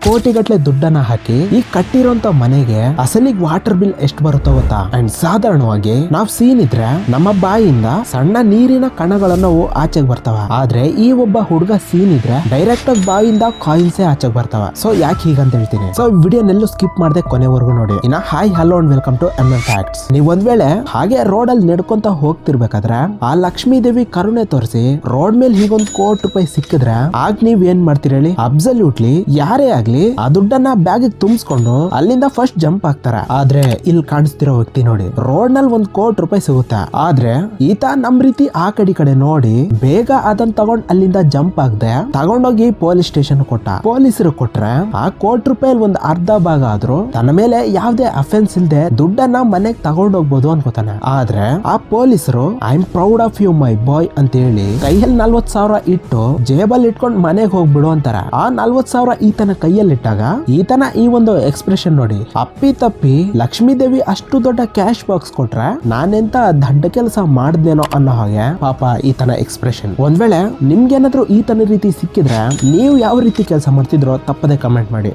ಕೋಟಿಗಟ್ಲೆ ದುಡ್ಡನ್ನ ಹಾಕಿ ಈ ಕಟ್ಟಿರೋಂತ ಮನೆಗೆ ಅಸಲಿಗೆ ವಾಟರ್ ಬಿಲ್ ಎಷ್ಟು ಬರುತ್ತೋ ಗೊತ್ತಾ. ಅಂಡ್ ಸಾಧಾರಣವಾಗಿ ನಾವ್ ಸೀನ್ ಇದ್ರೆ ನಮ್ಮ ಬಾಯಿಂದ ಸಣ್ಣ ನೀರಿನ ಕಣಗಳನ್ನು ಆಚೆಗೆ ಬರ್ತಾವ. ಆದ್ರೆ ಈ ಒಬ್ಬ ಹುಡುಗ ಸೀನ್ ಇದ್ರೆ ಡೈರೆಕ್ಟ್ ಆಗಿ ಬಾಯಿಂದ ಕಾಯಿನ್ಸೇ ಆಚೆಗೆ ಬರ್ತಾವ. ಸೊ ಯಾಕೆ ಹೀಗಂತ ಹೇಳ್ತೀನಿ. ಸೊ ವಿಡಿಯೋನೆಲ್ಲೂ ಸ್ಕಿಪ್ ಮಾಡದೆ ಕೊನೆವರೆಗೂ ನೋಡಿ. ಇನ್ನ hi hello and welcome to MM facts. ನೀವ್ ಒಂದ್ ವೇಳೆ ಹಾಗೆ ರೋಡ್ ಅಲ್ಲಿ ನಡ್ಕೊಂತ ಹೋಗ್ತಿರ್ಬೇಕಾದ್ರೆ ಆ ಲಕ್ಷ್ಮೀ ದೇವಿ ಕರುಣೆ ತೋರಿಸಿ ರೋಡ್ ಮೇಲೆ ಹೀಗೊಂದು ₹1,00,00,000 ಸಿಕ್ಕಿದ್ರೆ ಆಗ ನೀವ್ ಏನ್ ಮಾಡ್ತೀರಿ ಹೇಳಿ. ಅಬ್ಸಲ್ಯೂಟ್ಲಿ ಯಾರೇ ಆಗ್ಲಿ ಆ ದುಡ್ಡನ್ನ ಬ್ಯಾಗ್ ತುಂಬಿಸ್ಕೊಂಡು ಅಲ್ಲಿಂದ ಫಸ್ಟ್ ಜಂಪ್ ಆಗ್ತಾರ. ಆದ್ರೆ ಇಲ್ಲಿ ಕಾಣಿಸ್ತಿರೋ ವ್ಯಕ್ತಿ ನೋಡಿ, ರೋಡ್ ನಲ್ಲಿ ₹1,00,00,000 ಸಿಗುತ್ತೆ. ಆದ್ರೆ ಈತ ನಮ್ ರೀತಿ ಆ ಕಡೆ ನೋಡಿ ಬೇಗ ಅದನ್ನ ತಗೊಂಡ್ ಅಲ್ಲಿಂದ ಜಂಪ್ ಆಗದೆ ತಗೊಂಡೋಗಿ ಪೊಲೀಸ್ ಸ್ಟೇಷನ್ ಕೊಟ್ಟ. ಪೊಲೀಸರು ಕೊಟ್ರೆ ಆ ₹1,00,00,000 ಒಂದು ಅರ್ಧ ಭಾಗ ಆದ್ರೂ ತನ್ನ ಮೇಲೆ ಯಾವ್ದೇ ಅಫೆನ್ಸ್ ಇಲ್ದೆ ದುಡ್ಡನ್ನ ಮನೆಗ್ ತಗೊಂಡೋಗ್ಬೋದು ಅನ್ಕೋತಾನೆ. ಆದ್ರೆ ಆ ಪೊಲೀಸರು I am proud of you my boy ಅಂತ ಹೇಳಿ ಕೈಯಲ್ಲಿ 40,000 ಇಟ್ಟು ಜೇಬಲ್ಲಿ ಇಟ್ಕೊಂಡು ಮನೆಗೆ ಹೋಗ್ಬಿಡು ಅಂತಾರ. ಆ 40,000 ಈತನ ಕೈಯಲ್ಲಿ ಇಟ್ಟಾಗ ಈತನ ಈ ಒಂದು ಎಕ್ಸ್ಪ್ರೆಷನ್ ನೋಡಿ. ಅಪ್ಪಿ ತಪ್ಪಿ ಲಕ್ಷ್ಮೀ ದೇವಿ ಅಷ್ಟು ದೊಡ್ಡ ಕ್ಯಾಶ್ ಬಾಕ್ಸ್ ಕೊಟ್ರೆ ನಾನೆಂತ ದಡ್ಡ ಕೆಲಸ ಮಾಡ್ದೇನೋ ಅನ್ನೋ ಹಾಗೆ ಪಾಪ ಈತನ ಎಕ್ಸ್ಪ್ರೆಷನ್. ಒಂದ್ ವೇಳೆ ನಿಮ್ಗೇನಾದ್ರೂ ಈತನ ರೀತಿ ಸಿಕ್ಕಿದ್ರೆ ನೀವು ಯಾವ ರೀತಿ ಕೆಲಸ ಮಾಡ್ತಿದ್ರೋ ತಪ್ಪದೆ ಕಮೆಂಟ್ ಮಾಡಿ.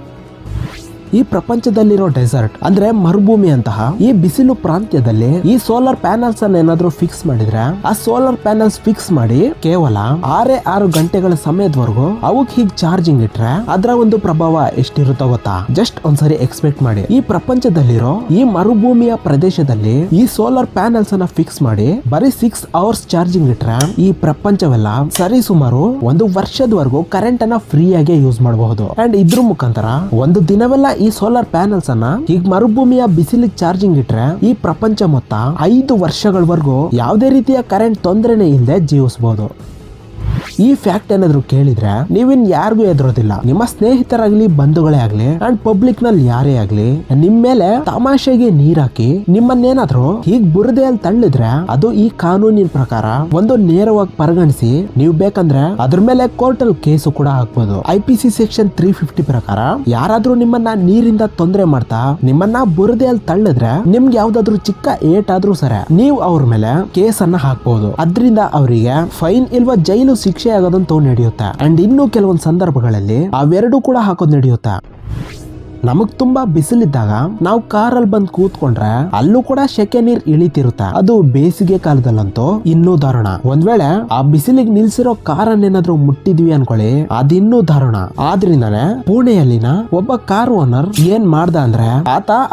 ಈ ಪ್ರಪಂಚದಲ್ಲಿರೋ ಡೆಸರ್ಟ್ ಅಂದ್ರೆ ಮರುಭೂಮಿ ಅಂತಹ ಈ ಬಿಸಿಲು ಪ್ರಾಂತ್ಯದಲ್ಲಿ ಈ ಸೋಲಾರ್ ಪ್ಯಾನಲ್ಸ್ ಅನ್ನ ಏನಾದ್ರೂ ಫಿಕ್ಸ್ ಮಾಡಿದ್ರೆ ಆ ಸೋಲಾರ್ ಪ್ಯಾನಲ್ಸ್ ಫಿಕ್ಸ್ ಮಾಡಿ ಕೇವಲ 6 ಗಂಟೆಗಳ ಸಮಯದವರೆಗೂ ಅವಕ್ ಹೀಗ್ ಚಾರ್ಜಿಂಗ್ ಇಟ್ರೆ ಅದರ ಒಂದು ಪ್ರಭಾವ ಎಷ್ಟಿರುತ್ತೋ ಗೊತ್ತಾ. ಜಸ್ಟ್ ಒಂದ್ಸರಿ ಎಕ್ಸ್ಪೆಕ್ಟ್ ಮಾಡಿ. ಈ ಪ್ರಪಂಚದಲ್ಲಿರೋ ಈ ಮರುಭೂಮಿಯ ಪ್ರದೇಶದಲ್ಲಿ ಈ ಸೋಲಾರ್ ಪ್ಯಾನಲ್ಸ್ ಅನ್ನ ಫಿಕ್ಸ್ ಮಾಡಿ ಬರೀ 6 ಅವರ್ಸ್ ಚಾರ್ಜಿಂಗ್ ಇಟ್ರೆ ಈ ಪ್ರಪಂಚವೆಲ್ಲ ಸರಿ ಸುಮಾರು 1 ವರ್ಷದವರೆಗೂ ಕರೆಂಟ್ ಅನ್ನ ಫ್ರೀ ಆಗಿ ಯೂಸ್ ಮಾಡಬಹುದು. ಅಂಡ್ ಇದ್ರ ಮುಖಾಂತರ ಒಂದು ದಿನವೆಲ್ಲ ಈ ಸೋಲಾರ್ ಪ್ಯಾನಲ್ಸ್ ಅನ್ನ ಈಗ ಮರುಭೂಮಿಯ ಬಿಸಿಲಿಗೆ ಚಾರ್ಜಿಂಗ್ ಇಟ್ರೆ ಈ ಪ್ರಪಂಚ ಮೊತ್ತ 5 ವರ್ಷಗಳವರೆಗೂ ಯಾವುದೇ ರೀತಿಯ ಕರೆಂಟ್ ತೊಂದರೆನೇ ಇಲ್ಲದೆ ಜೀವಿಸಬಹುದು. ಈ ಫ್ಯಾಕ್ಟ್ ಏನಾದ್ರು ಕೇಳಿದ್ರೆ ನೀವಿನ್ ಯಾರಿಗೂ ಎದುರೋದಿಲ್ಲ. ನಿಮ್ಮ ಸ್ನೇಹಿತರಾಗ್ಲಿ ಬಂಧುಗಳೇ ಆಗ್ಲಿ ಅಂಡ್ ಪಬ್ಲಿಕ್ ನಲ್ಲಿ ಯಾರೇ ಆಗ್ಲಿ ನಿಮ್ ಮೇಲೆ ತಮಾಷೆಗೆ ನೀರ್ ಹಾಕಿ ನಿಮ್ಮನ್ನೇನಾದ್ರೂ ಹೀಗ್ ಬುರದೆಯಲ್ಲಿ ತಳ್ಳಿದ್ರೆ ಅದು ಈ ಕಾನೂನಿನ ಪ್ರಕಾರ ಒಂದು ನೇರವಾಗಿ ಪರಿಗಣಿಸಿ ನೀವು ಬೇಕಂದ್ರೆ ಅದ್ರ ಮೇಲೆ ಕೋರ್ಟ್ ಅಲ್ಲಿ ಕೇಸು ಕೂಡ ಹಾಕ್ಬೋದು. IPC ಸೆಕ್ಷನ್ 350 ಪ್ರಕಾರ ಯಾರಾದ್ರೂ ನಿಮ್ಮನ್ನ ನೀರಿಂದ ತೊಂದರೆ ಮಾಡ್ತಾ ನಿಮ್ಮನ್ನ ಬುರದೆಯಲ್ಲಿ ತಳ್ಳಿದ್ರೆ ನಿಮ್ಗೆ ಯಾವ್ದಾದ್ರು ಚಿಕ್ಕ ಏಟಾದ್ರೂ ಸರಿ ನೀವು ಅವ್ರ ಮೇಲೆ ಕೇಸ್ ಅನ್ನ ಹಾಕ್ಬಹುದು. ಅದರಿಂದ ಅವರಿಗೆ ಫೈನ್ ಇಲ್ವಾ ಜೈಲು ಶಿಕ್ಷೆ ಆಗೋದಂತೂ ನಡೆಯುತ್ತೆ. ಅಂಡ್ ಇನ್ನು ಕೆಲವೊಂದು ಸಂದರ್ಭಗಳಲ್ಲಿ ಅವೆರಡು ಕೂಡ ಹಾಕೋದು ನಡೆಯುತ್ತೆ. ನಮಗ್ ತುಂಬಾ ಬಿಸಿಲಿದ್ದಾಗ ನಾವು ಕಾರಲ್ಲಿ ಬಂದ್ ಕೂತ್ಕೊಂಡ್ರೆ ಅಲ್ಲೂ ಕೂಡ ಶೆಕೆ ನೀರ್ ಇಳಿತಿರುತ್ತೆ. ಅದು ಬೇಸಿಗೆ ಕಾಲದಲ್ಲಂತೂ ಇನ್ನೂ ದಾರುಣ. ಒಂದ್ ವೇಳೆ ಆ ಬಿಸಿಲಿಗೆ ನಿಲ್ಸಿರೋ ಕಾರನ್ನೇನಾದ್ರೂ ಮುಟ್ಟಿದ್ವಿ ಅನ್ಕೊಳ್ಳಿ ಅದಿನ್ನೂ ದಾರುಣ. ಆದ್ರಿಂದಾನೆ ಪುಣೆಯಲ್ಲಿನ ಒಬ್ಬ ಕಾರ್ ಓನರ್ ಏನ್ ಮಾಡ್ದ ಅಂದ್ರೆ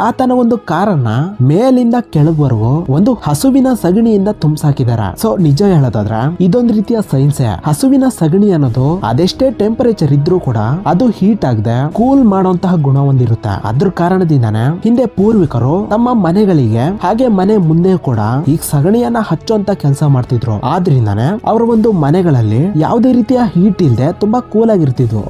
ಆತನ ಒಂದು ಕಾರನ್ನ ಮೇಲಿಂದ ಕೆಳಗ್ವರೆಗೂ ಒಂದು ಹಸುವಿನ ಸಗಣಿಯಿಂದ ತುಂಬಿಸಾಕಿದಾರೆ. ಸೊ ನಿಜ ಹೇಳೋದಾದ್ರೆ ಇದೊಂದ್ ರೀತಿಯ ಸೈನ್ಸೆ. ಹಸುವಿನ ಸಗಣಿ ಅನ್ನೋದು ಅದೆಷ್ಟೇ ಟೆಂಪರೇಚರ್ ಇದ್ರೂ ಕೂಡ ಅದು ಹೀಟ್ ಆಗದೆ ಕೂಲ್ ಮಾಡುವಂತಹ ಗುಣ ಇರುತ್ತೆ. ಅದ್ರ ಕಾರಣದಿಂದಾನೆ ಹಿಂದೆ ಪೂರ್ವಿಕರು ತಮ್ಮ ಮನೆಗಳಿಗೆ ಹಾಗೆ ಮನೆ ಮುಂದೆ ಕೂಡ ಈಗ ಸಗಣಿಯನ್ನ ಹಚ್ಚುವಂತ ಕೆಲಸ ಮಾಡ್ತಿದ್ರು. ಆದ್ರಿಂದಾನೆ ಅವರ ಒಂದು ಮನೆಗಳಲ್ಲಿ ಯಾವುದೇ ರೀತಿಯ ಹೀಟ್ ಇಲ್ಲದೆ ತುಂಬಾ ಕೂಲ್ ಆಗಿರ್ತಿದ್ವು.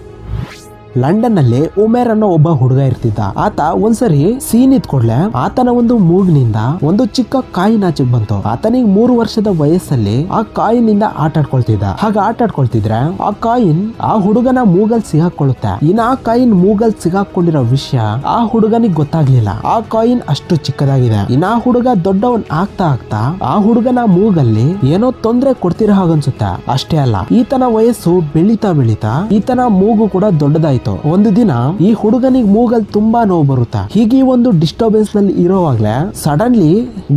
ಲಂಡನ್ ನಲ್ಲಿ ಉಮೇರ್ ಅನ್ನೋ ಒಬ್ಬ ಹುಡುಗ ಇರ್ತಿದ್ದ. ಆತ ಒಂದ್ಸರಿ ಸೀನ್ ಇದ್ಕೊಡ್ಲೆ ಆತನ ಒಂದು ಮೂಗ್ನಿಂದ ಒಂದು ಚಿಕ್ಕ ಕಾಯಿನ್ ಆಚೆಗೆ ಬಂತು. ಆತನಿಗೆ 3 ವರ್ಷದ ವಯಸ್ಸಲ್ಲಿ ಆ ಕಾಯಿನ್ ಇಂದ ಆಟ ಆಡ್ಕೊಳ್ತಿದ್ದ. ಹಾಗ ಆಟ ಆಡ್ಕೊಳ್ತಿದ್ರೆ ಆ ಕಾಯಿನ್ ಆ ಹುಡುಗನ ಮೂಗಲ್ ಸಿಗಾಕೊಳ್ಳುತ್ತೆ. ಇನ್ನು ಆ ಕಾಯಿನ್ ಮೂಗಲ್ ಸಿಗಾಕೊಂಡಿರೋ ವಿಷಯ ಆ ಹುಡುಗನಿಗೆ ಗೊತ್ತಾಗ್ಲಿಲ್ಲ. ಆ ಕಾಯಿನ್ ಅಷ್ಟು ಚಿಕ್ಕದಾಗಿದೆ. ಇನ್ನು ಆ ಹುಡುಗ ದೊಡ್ಡವನ್ ಆಗ್ತಾ ಆಗ್ತಾ ಆ ಹುಡುಗನ ಮೂಗಲ್ಲಿ ಏನೋ ತೊಂದ್ರೆ ಕೊಡ್ತಿರೋ ಹಾಗನ್ಸುತ್ತೆ. ಅಷ್ಟೇ ಅಲ್ಲ, ಈತನ ವಯಸ್ಸು ಬೆಳೀತಾ ಈತನ ಮೂಗು ಕೂಡ ದೊಡ್ಡದಾಯ್ತು. ಒಂದು ದಿನ ಈ ಹುಡುಗನಿಗೆ ಮೂಗಲ್ ತುಂಬಾ ನೋವು ಬರುತ್ತೆ. ಹೀಗೆ ಒಂದು ಡಿಸ್ಟರ್ಬೆನ್ಸ್ ನಲ್ಲಿ ಇರೋವಾಗ್ಲೇ ಸಡನ್ಲಿ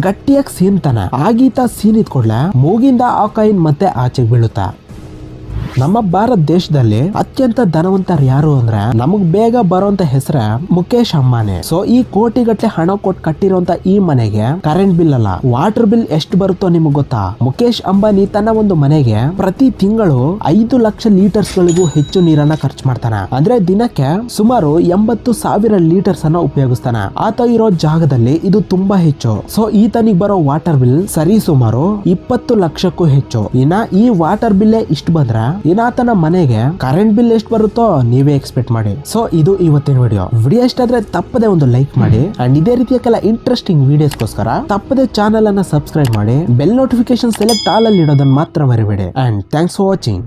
ಗಟ್ಟಿಯಾಗಿ ಸೀನ್ತಾನೆ. ಆಗೀತ ಸೀನಿದ್ ಕೂಡ್ಲೆ ಮೂಗಿಂದ ಆ ಕಾಯಿನ್ ಮತ್ತೆ ಆಚೆಗೆ ಬೀಳುತ್ತೆ. ನಮ್ಮ ಭಾರತ ದೇಶದಲ್ಲಿ ಅತ್ಯಂತ ಧನವಂತರು ಯಾರು ಅಂದ್ರೆ ನಮಗ್ ಬೇಗ ಬರುವಂತ ಹೆಸರೇ ಮುಖೇಶ್ ಅಂಬಾನಿ. ಸೊ ಈ ಕೋಟಿಗಟ್ಟಲೆ ಹಣ ಕೊಟ್ಟು ಕಟ್ಟಿರುವಂತ ಈ ಮನೆಗೆ ಕರೆಂಟ್ ಬಿಲ್ ಅಲ್ಲ ವಾಟರ್ ಬಿಲ್ ಎಷ್ಟು ಬರುತ್ತೋ ನಿಮಗ್ ಗೊತ್ತಾ. ಮುಖೇಶ್ ಅಂಬಾನಿ ತನ್ನ ಒಂದು ಮನೆಗೆ ಪ್ರತಿ ತಿಂಗಳು 5 ಲಕ್ಷ ಲೀಟರ್ಸ್ ಗಳಿಗೂ ಹೆಚ್ಚು ನೀರನ್ನ ಖರ್ಚು ಮಾಡ್ತಾನೆ. ಅಂದ್ರೆ ದಿನಕ್ಕೆ ಸುಮಾರು 80,000 ಲೀಟರ್ಸ್ ಅನ್ನ ಉಪಯೋಗಿಸ್ತಾನೆ. ಆತ ಇರೋ ಜಾಗದಲ್ಲಿ ಇದು ತುಂಬಾ ಹೆಚ್ಚು. ಸೊ ಈತನಿಗೆ ಬರೋ ವಾಟರ್ ಬಿಲ್ ಸರಿ ಸುಮಾರು 20 ಲಕ್ಷಕ್ಕೂ ಹೆಚ್ಚು. ಇನ್ನ ಈ ವಾಟರ್ ಬಿಲ್ ಇಷ್ಟು ಬಂದ್ರೆ ಇನ್ನಾತನ ಮನೆಗೆ ಕರೆಂಟ್ ಬಿಲ್ ಎಷ್ಟು ಬರುತ್ತೋ ನೀವೇ ಎಕ್ಸ್ಪೆಕ್ಟ್ ಮಾಡಿ. ಸೊ ಇದು ಇವತ್ತಿನ ವಿಡಿಯೋ ಇಷ್ಟ ಆದ್ರೆ ತಪ್ಪದೆ ಒಂದು ಲೈಕ್ ಮಾಡಿ. ಅಂಡ್ ಇದೇ ರೀತಿಯ ಕೆಲ ಇಂಟ್ರೆಸ್ಟಿಂಗ್ ವಿಡಿಯೋಸ್ಗೋಸ್ಕರ ತಪ್ಪದೆ ಚಾನೆಲ್ ಅನ್ನ ಸಬ್ಸ್ಕ್ರೈಬ್ ಮಾಡಿ. ಬೆಲ್ ನೋಟಿಫಿಕೇಶನ್ ಸೆಲೆಕ್ಟ್ ಆಲ್ ಅಲ್ಲಿ ಇಡೋದನ್ನ ಮಾತ್ರ ಮರಿಬೇಡಿ. And thanks for watching.